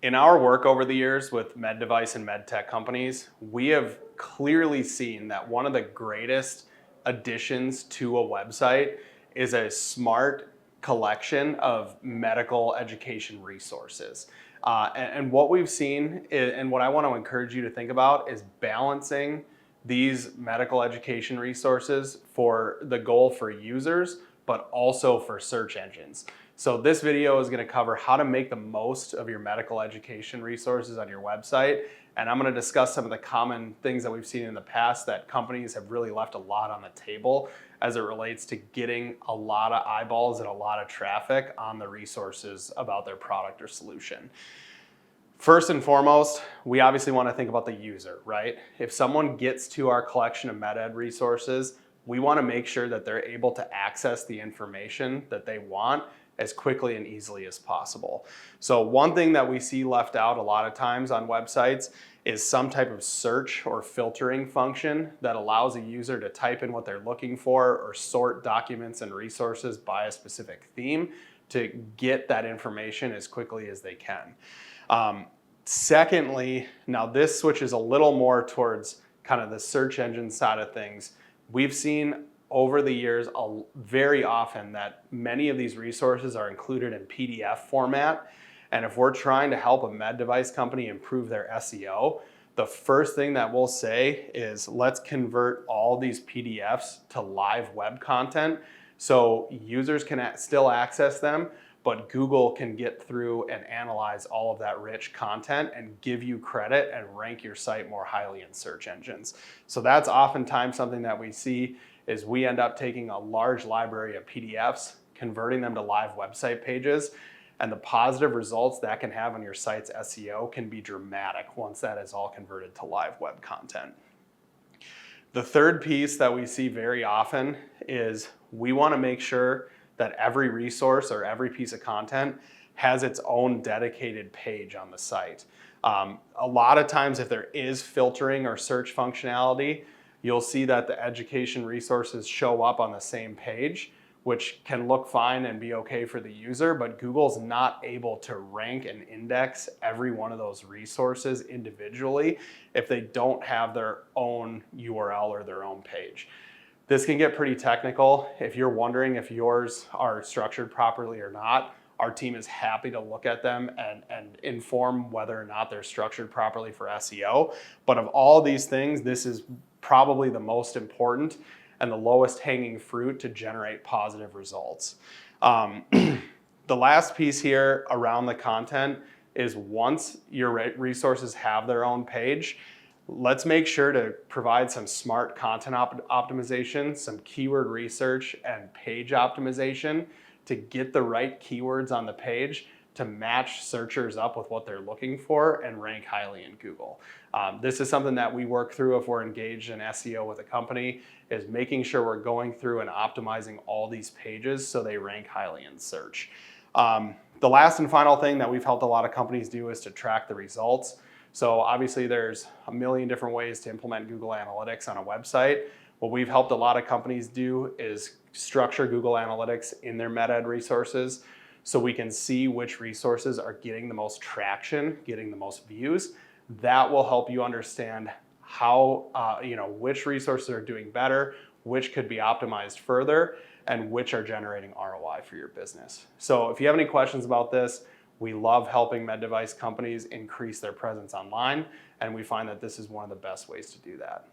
In our work over the years with med device and med tech companies, we have clearly seen that one of the greatest additions to a website is a smart collection of medical education resources. And what we've seen and what I want to encourage you to think about is balancing these medical education resources for the goal for users, but also for search engines. So this video is going to cover how to make the most of your medical education resources on your website. And I'm going to discuss some of the common things that we've seen in the past that companies have really left a lot on the table as it relates to getting a lot of eyeballs and a lot of traffic on the resources about their product or solution. First and foremost, we obviously want to think about the user, right? If someone gets to our collection of MedEd resources, we want to make sure that they're able to access the information that they want as quickly and easily as possible. So one thing that we see left out a lot of times on websites is some type of search or filtering function that allows a user to type in what they're looking for or sort documents and resources by a specific theme to get that information as quickly as they can. Secondly, now this switches a little more towards kind of the search engine side of things. We've seen over the years very often that many of these resources are included in PDF format. And if we're trying to help a med device company improve their SEO, the first thing that we'll say is let's convert all these PDFs to live web content so users can still access them, but Google can get through and analyze all of that rich content and give you credit and rank your site more highly in search engines. So that's oftentimes something that we see is we end up taking a large library of PDFs, converting them to live website pages, and the positive results that can have on your site's SEO can be dramatic once that is all converted to live web content. The third piece that we see very often is we want to make sure that every resource or every piece of content has its own dedicated page on the site. A lot of times if there is filtering or search functionality, you'll see that the education resources show up on the same page, which can look fine and be okay for the user, but Google's not able to rank and index every one of those resources individually if they don't have their own URL or their own page. This can get pretty technical. If you're wondering if yours are structured properly or not, our team is happy to look at them and inform whether or not they're structured properly for SEO. But of all these things, this is probably the most important and the lowest hanging fruit to generate positive results. The last piece here around the content is once your resources have their own page, let's make sure to provide some smart content optimization, some keyword research and page optimization to get the right keywords on the page to match searchers up with what they're looking for and rank highly in Google. This is something that we work through if we're engaged in SEO with a company, is making sure we're going through and optimizing all these pages so they rank highly in search. The last and final thing that we've helped a lot of companies do is to track the results. So obviously there's a million different ways to implement Google Analytics on a website. What we've helped a lot of companies do is structure Google Analytics in their MedEd resources so we can see which resources are getting the most traction, getting the most views. That will help you understand how, which resources are doing better, which could be optimized further, and which are generating ROI for your business. So if you have any questions about this, we love helping med device companies increase their presence online, and we find that this is one of the best ways to do that.